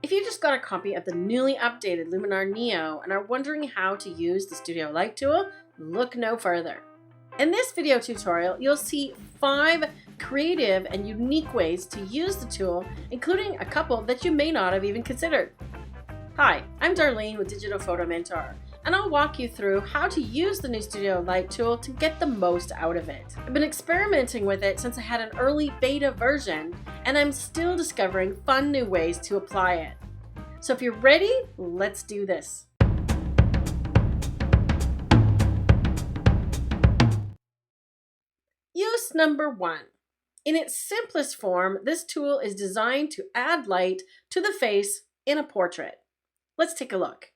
If you just got a copy of the newly updated Luminar Neo and are wondering how to use the Studio Light tool, look no further. In this video tutorial, you'll see 5 creative and unique ways to use the tool, including a couple that you may not have even considered. Hi, I'm Darlene with Digital Photo Mentor, and I'll walk you through how to use the new Studio Light tool to get the most out of it. I've been experimenting with it since I had an early beta version, and I'm still discovering fun new ways to apply it. So if you're ready, let's do this. Use number 1. In its simplest form, this tool is designed to add light to the face in a portrait. Let's take a look.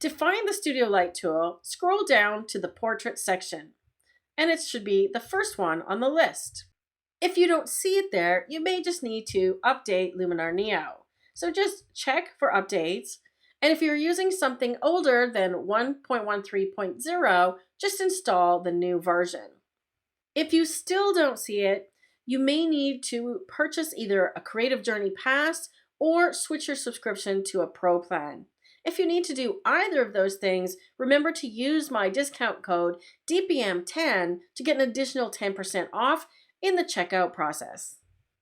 To find the Studio Light tool, scroll down to the Portrait section, and it should be the first one on the list. If you don't see it there, you may just need to update Luminar Neo. So just check for updates, and if you're using something older than 1.13.0, just install the new version. If you still don't see it, you may need to purchase either a Creative Journey Pass or switch your subscription to a Pro plan. If you need to do either of those things, remember to use my discount code DPM10 to get an additional 10% off in the checkout process.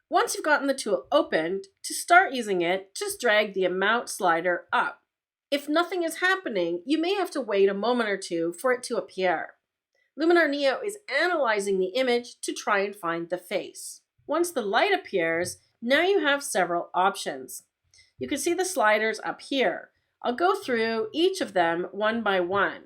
Once you've gotten the tool opened, to start using it, just drag the amount slider up. If nothing is happening, you may have to wait a moment or two for it to appear. Luminar Neo is analyzing the image to try and find the face. Once the light appears, now you have several options. You can see the sliders up here. I'll go through each of them one by one.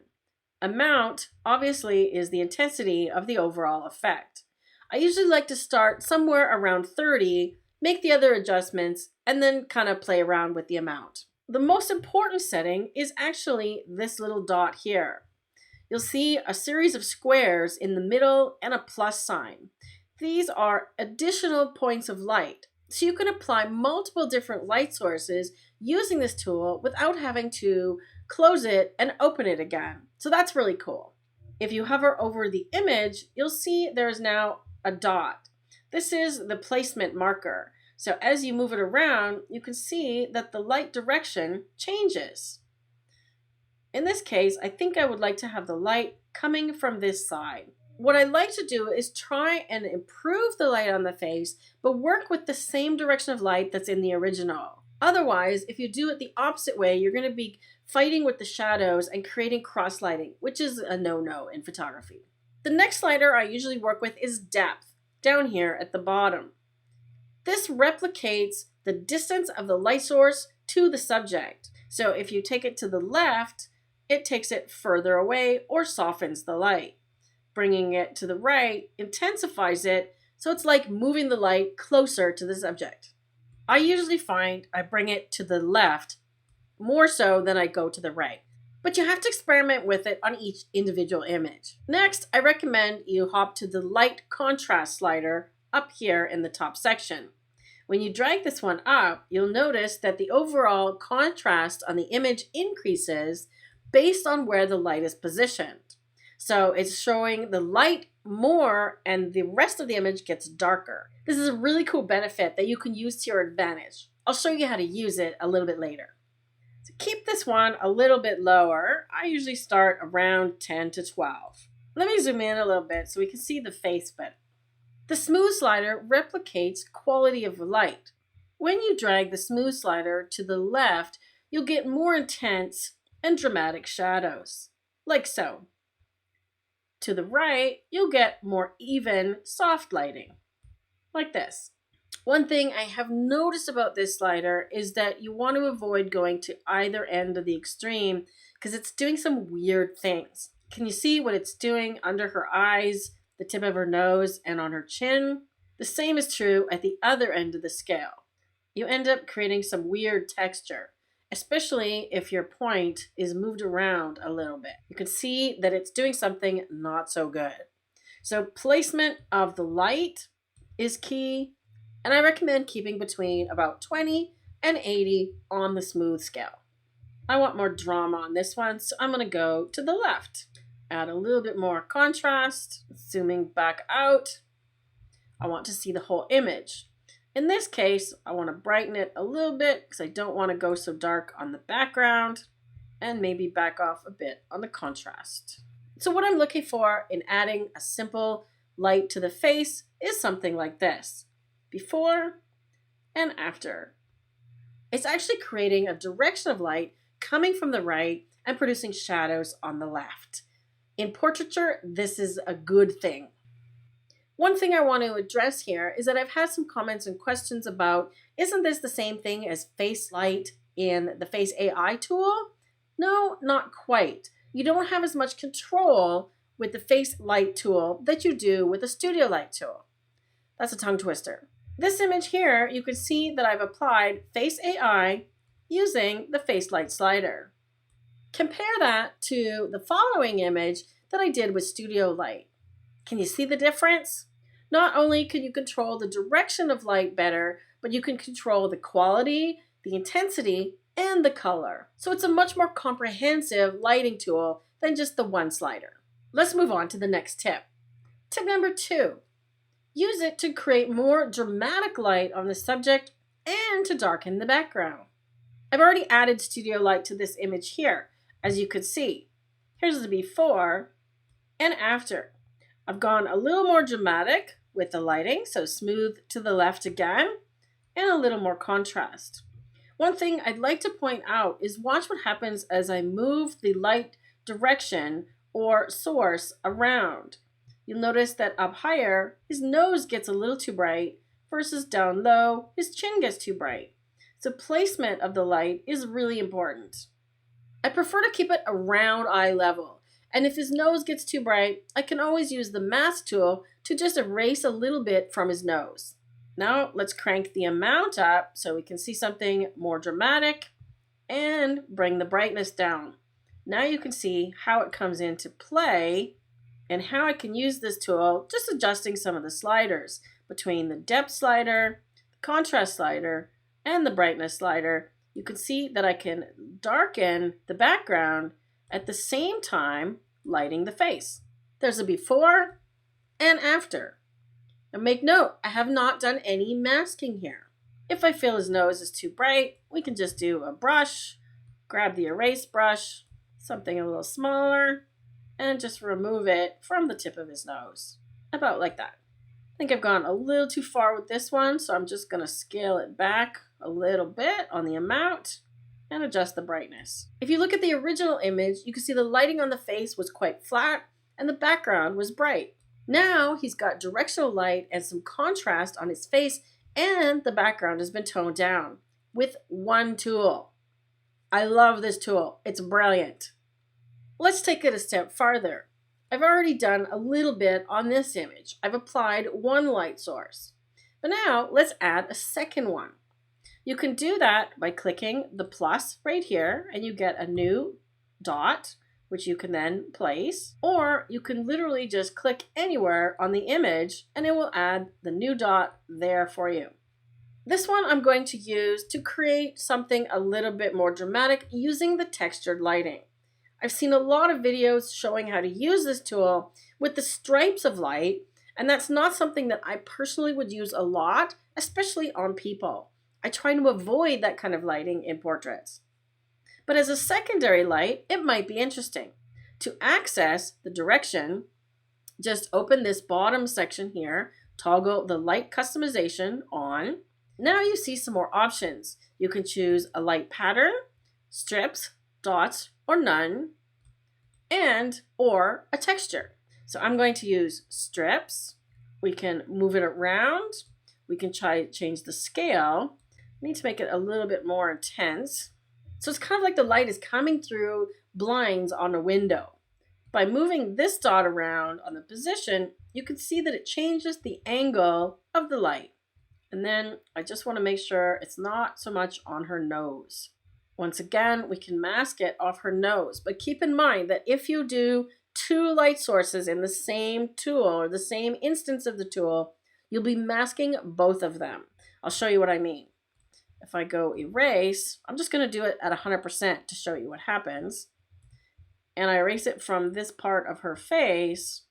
Amount, obviously, is the intensity of the overall effect. I usually like to start somewhere around 30, make the other adjustments, and then kind of play around with the amount. The most important setting is actually this little dot here. You'll see a series of squares in the middle and a plus sign. These are additional points of light, so you can apply multiple different light sources using this tool without having to close it and open it again. So that's really cool. If you hover over the image, you'll see there's now a dot. This is the placement marker. So as you move it around, you can see that the light direction changes. In this case, I think I would like to have the light coming from this side. What I like to do is try and improve the light on the face, but work with the same direction of light that's in the original. Otherwise, if you do it the opposite way, you're going to be fighting with the shadows and creating cross lighting, which is a no-no in photography. The next slider I usually work with is depth, down here at the bottom. This replicates the distance of the light source to the subject. So if you take it to the left, it takes it further away or softens the light. Bringing it to the right intensifies it, so it's like moving the light closer to the subject. I usually find I bring it to the left more so than I go to the right, but you have to experiment with it on each individual image. Next, I recommend you hop to the light contrast slider up here in the top section. When you drag this one up, you'll notice that the overall contrast on the image increases based on where the light is positioned. So it's showing the light more and the rest of the image gets darker. This is a really cool benefit that you can use to your advantage. I'll show you how to use it a little bit later. To keep this one a little bit lower, I usually start around 10 to 12. Let me zoom in a little bit so we can see the face better. The smooth slider replicates quality of light. When you drag the smooth slider to the left, you'll get more intense and dramatic shadows, like so. To the right, you'll get more even, soft lighting, like this. One thing I have noticed about this slider is that you want to avoid going to either end of the extreme because it's doing some weird things. Can you see what it's doing under her eyes, the tip of her nose, and on her chin? The same is true at the other end of the scale. You end up creating some weird texture, especially if your point is moved around a little bit. You can see that it's doing something not so good. So placement of the light is key, and I recommend keeping between about 20 and 80 on the smooth scale. I want more drama on this one, so I'm going to go to the left. Add a little bit more contrast, zooming back out. I want to see the whole image. In this case, I want to brighten it a little bit because I don't want to go so dark on the background, and maybe back off a bit on the contrast. So what I'm looking for in adding a simple light to the face is something like this: before and after. It's actually creating a direction of light coming from the right and producing shadows on the left. In portraiture, this is a good thing. One thing I want to address here is that I've had some comments and questions about, isn't this the same thing as face light in the Face AI tool? No, not quite. You don't have as much control with the Face Light tool that you do with the Studio Light tool. That's a tongue twister. This image here, you can see that I've applied Face AI using the Face Light slider. Compare that to the following image that I did with Studio Light. Can you see the difference? Not only can you control the direction of light better, but you can control the quality, the intensity, and the color. So it's a much more comprehensive lighting tool than just the one slider. Let's move on to the next tip. Tip number 2. Use it to create more dramatic light on the subject and to darken the background. I've already added Studio Light to this image here, as you could see. Here's the before and after. I've gone a little more dramatic with the lighting, so smooth to the left again, and a little more contrast. One thing I'd like to point out is watch what happens as I move the light direction or source around. You'll notice that up higher, his nose gets a little too bright, versus down low, his chin gets too bright. So placement of the light is really important. I prefer to keep it around eye level. And if his nose gets too bright, I can always use the mask tool to just erase a little bit from his nose. Now let's crank the amount up so we can see something more dramatic and bring the brightness down. Now you can see how it comes into play and how I can use this tool, just adjusting some of the sliders between the depth slider, the contrast slider, and the brightness slider. You can see that I can darken the background at the same time lighting the face. There's a before and after. Now make note, I have not done any masking here. If I feel his nose is too bright, we can just do a brush, grab the erase brush, something a little smaller, and just remove it from the tip of his nose. About like that. I think I've gone a little too far with this one, so I'm just going to scale it back a little bit on the amount and adjust the brightness. If you look at the original image, you can see the lighting on the face was quite flat and the background was bright. Now he's got directional light and some contrast on his face, and the background has been toned down with one tool. I love this tool. It's brilliant. Let's take it a step farther. I've already done a little bit on this image. I've applied one light source. But now let's add a second one. You can do that by clicking the plus right here, and you get a new dot, which you can then place, or you can literally just click anywhere on the image and it will add the new dot there for you. This one I'm going to use to create something a little bit more dramatic using the textured lighting. I've seen a lot of videos showing how to use this tool with the stripes of light, and that's not something that I personally would use a lot, especially on people. I try to avoid that kind of lighting in portraits. But as a secondary light, it might be interesting. To access the direction, just open this bottom section here, toggle the light customization on. Now you see some more options. You can choose a light pattern, strips, dots, or none, and or a texture. So I'm going to use strips. We can move it around. We can change the scale. I need to make it a little bit more intense. So it's kind of like the light is coming through blinds on a window. By moving this dot around on the position, you can see that it changes the angle of the light. And then I just want to make sure it's not so much on her nose. Once again, we can mask it off her nose, but keep in mind that if you do two light sources in the same tool or the same instance of the tool, you'll be masking both of them. I'll show you what I mean. If I go erase, I'm just going to do it at 100% to show you what happens. And I erase it from this part of her face,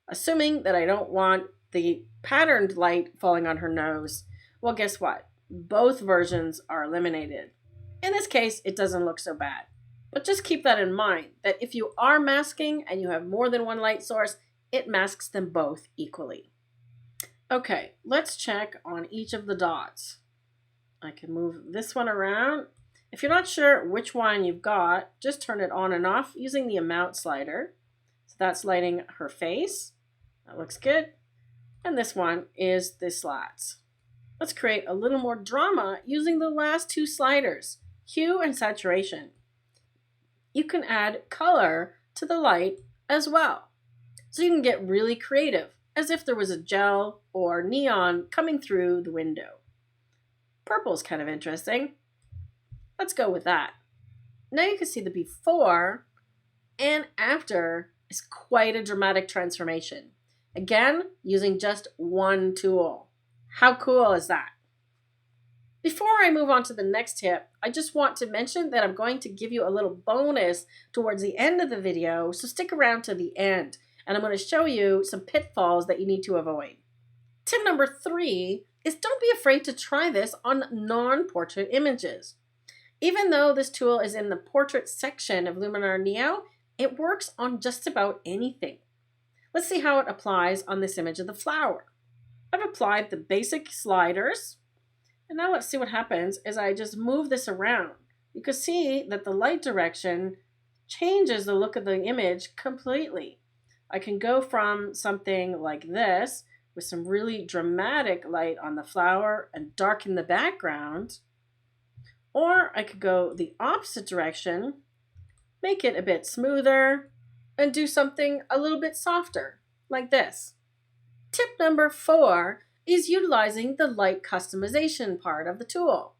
assuming that I don't want the patterned light falling on her nose. Well, guess what? Both versions are eliminated. In this case, it doesn't look so bad. But just keep that in mind, that if you are masking and you have more than one light source, it masks them both equally. Okay, let's check on each of the dots. I can move this one around. If you're not sure which one you've got, just turn it on and off using the amount slider. So that's lighting her face. That looks good. And this one is the slats. Let's create a little more drama using the last two sliders, hue and saturation. You can add color to the light as well. So you can get really creative, as if there was a gel or neon coming through the window. Purple is kind of interesting. Let's go with that. Now you can see the before and after is quite a dramatic transformation. Again, using just one tool. How cool is that? Before I move on to the next tip, I just want to mention that I'm going to give you a little bonus towards the end of the video, so stick around to the end, and I'm going to show you some pitfalls that you need to avoid. Tip number 3 is don't be afraid to try this on non-portrait images. Even though this tool is in the portrait section of Luminar Neo, it works on just about anything. Let's see how it applies on this image of the flower. I've applied the basic sliders. And now let's see what happens as I just move this around. You can see that the light direction changes the look of the image completely. I can go from something like this with some really dramatic light on the flower and darken the background. Or I could go the opposite direction, make it a bit smoother, and do something a little bit softer, like this. Tip number 4 is utilizing the light customization part of the tool.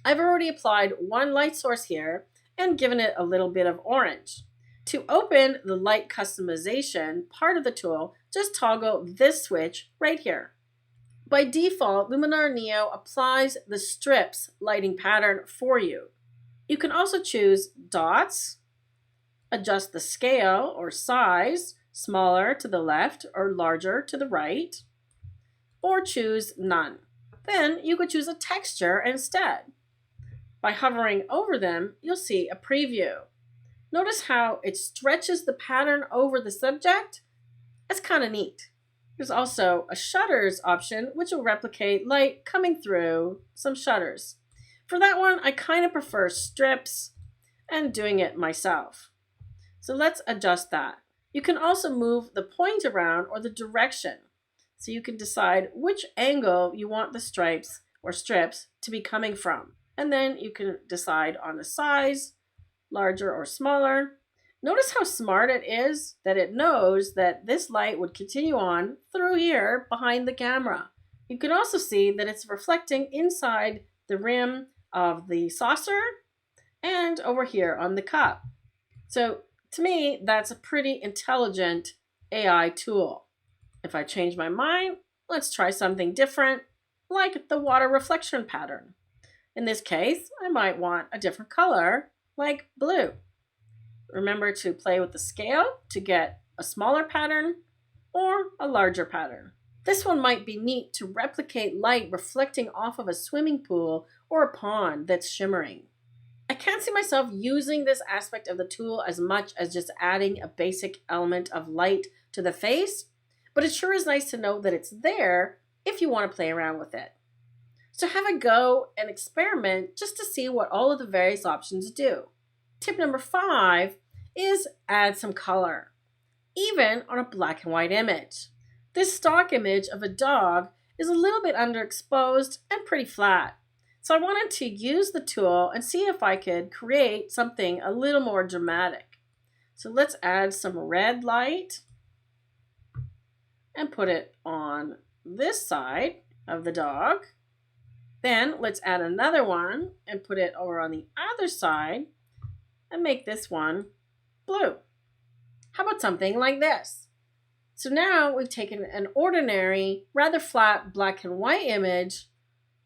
I've already applied one light source here and given it a little bit of orange. To open the light customization part of the tool, just toggle this switch right here. By default, Luminar Neo applies the strips lighting pattern for you. You can also choose dots, adjust the scale or size, smaller to the left or larger to the right, or choose none. Then you could choose a texture instead. By hovering over them, you'll see a preview. Notice how it stretches the pattern over the subject. That's kind of neat. There's also a shutters option, which will replicate light coming through some shutters. For that one, I kind of prefer strips and doing it myself. So let's adjust that. You can also move the point around or the direction. So you can decide which angle you want the stripes or strips to be coming from. And then you can decide on the size, larger or smaller. Notice how smart it is that it knows that this light would continue on through here behind the camera. You can also see that it's reflecting inside the rim of the saucer and over here on the cup. So to me, that's a pretty intelligent AI tool. If I change my mind, let's try something different, like the water reflection pattern. In this case, I might want a different color, like blue. Remember to play with the scale to get a smaller pattern or a larger pattern. This one might be neat to replicate light reflecting off of a swimming pool or a pond that's shimmering. I can't see myself using this aspect of the tool as much as just adding a basic element of light to the face, but it sure is nice to know that it's there if you want to play around with it. So have a go and experiment just to see what all of the various options do. Tip number 5 is add some color, even on a black and white image. This stock image of a dog is a little bit underexposed and pretty flat. So I wanted to use the tool and see if I could create something a little more dramatic. So let's add some red light and put it on this side of the dog. Then let's add another one and put it over on the other side and make this one blue. How about something like this? So now we've taken an ordinary, rather flat black and white image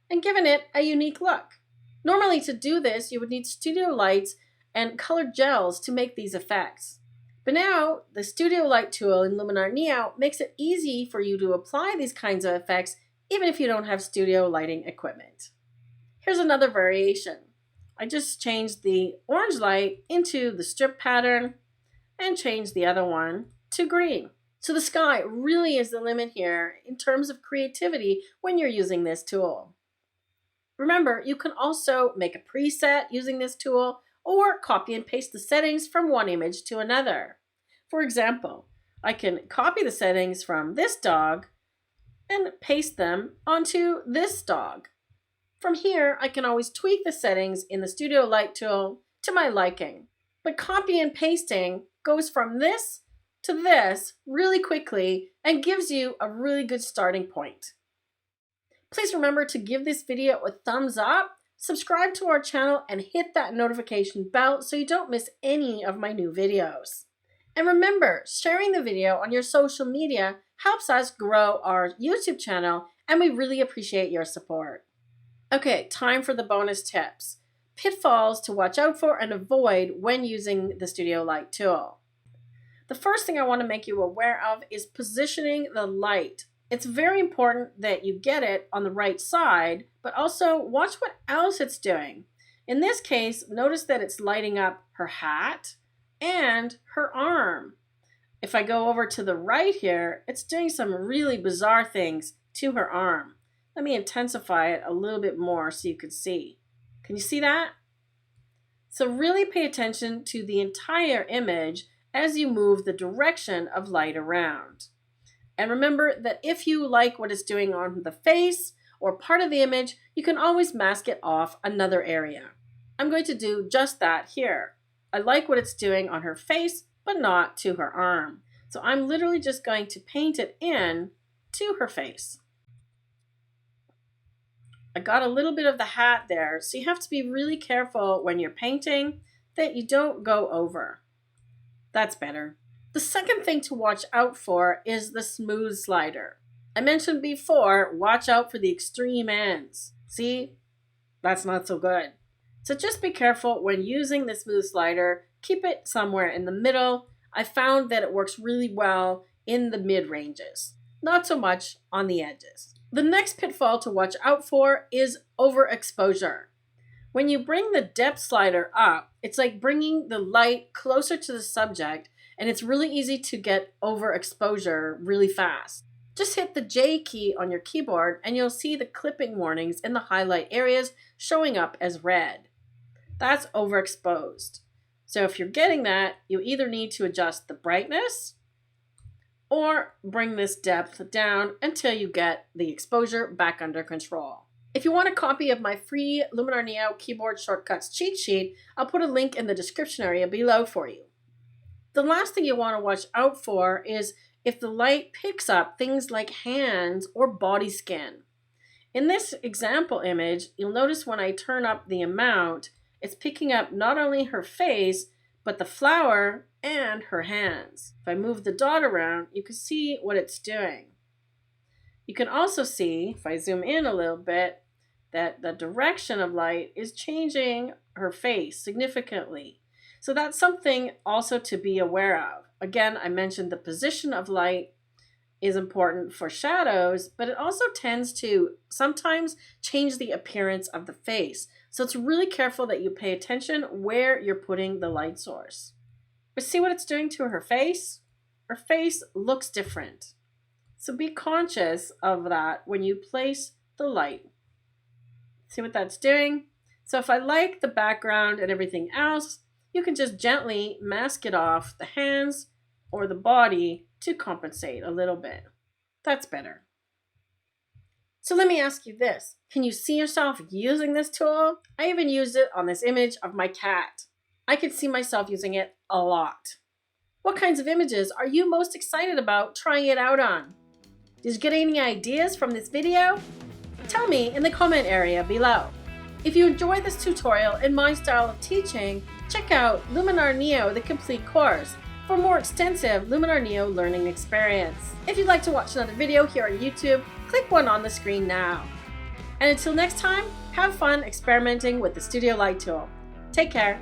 and given it a unique look. Normally to do this, you would need studio lights and colored gels to make these effects. But now the Studio Light tool in Luminar Neo makes it easy for you to apply these kinds of effects even if you don't have studio lighting equipment. Here's another variation. I just changed the orange light into the strip pattern and changed the other one to green. So the sky really is the limit here in terms of creativity when you're using this tool. Remember, you can also make a preset using this tool or copy and paste the settings from one image to another. For example, I can copy the settings from this dog and paste them onto this dog. From here, I can always tweak the settings in the Studio Light tool to my liking. But copy and pasting goes from this to this really quickly and gives you a really good starting point. Please remember to give this video a thumbs up, subscribe to our channel, and hit that notification bell so you don't miss any of my new videos. And remember, sharing the video on your social media helps us grow our YouTube channel, and we really appreciate your support. Okay, time for the bonus tips. Pitfalls to watch out for and avoid when using the Studio Light tool. The first thing I want to make you aware of is positioning the light. It's very important that you get it on the right side, but also watch what else it's doing. In this case, notice that it's lighting up her hat and her arm. If I go over to the right here, it's doing some really bizarre things to her arm. Let me intensify it a little bit more so you can see. Can you see that? So really pay attention to the entire image as you move the direction of light around. And remember that if you like what it's doing on the face or part of the image, you can always mask it off another area. I'm going to do just that here. I like what it's doing on her face, but not to her arm. So I'm literally just going to paint it in to her face. I got a little bit of the hat there, so you have to be really careful when you're painting that you don't go over. That's better. The second thing to watch out for is the smooth slider. I mentioned before, watch out for the extreme ends. See? That's not so good. So just be careful when using the smooth slider. Keep it somewhere in the middle. I found that it works really well in the mid-ranges, not so much on the edges. The next pitfall to watch out for is overexposure. When you bring the depth slider up, it's like bringing the light closer to the subject, and it's really easy to get overexposure really fast. Just hit the J key on your keyboard and you'll see the clipping warnings in the highlight areas showing up as red. That's overexposed. So if you're getting that, you either need to adjust the brightness or bring this depth down until you get the exposure back under control. If you want a copy of my free Luminar Neo keyboard shortcuts cheat sheet, I'll put a link in the description area below for you. The last thing you want to watch out for is if the light picks up things like hands or body skin. In this example image, you'll notice when I turn up the amount, it's picking up not only her face, but the flower and her hands. If I move the dot around, you can see what it's doing. You can also see, if I zoom in a little bit, that the direction of light is changing her face significantly. So that's something also to be aware of. Again, I mentioned the position of light is important for shadows, but it also tends to sometimes change the appearance of the face. So it's really careful that you pay attention where you're putting the light source. But see what it's doing to her face? Her face looks different. So be conscious of that when you place the light. See what that's doing? So if I like the background and everything else, you can just gently mask it off the hands or the body to compensate a little bit. That's better. So let me ask you this. Can you see yourself using this tool? I even used it on this image of my cat. I could see myself using it a lot. What kinds of images are you most excited about trying it out on? Did you get any ideas from this video? Tell me in the comment area below. If you enjoyed this tutorial and my style of teaching, check out Luminar Neo, the complete course, for more extensive Luminar Neo learning experience. If you'd like to watch another video here on YouTube, click one on the screen now. And until next time, have fun experimenting with the Studio Light tool. Take care.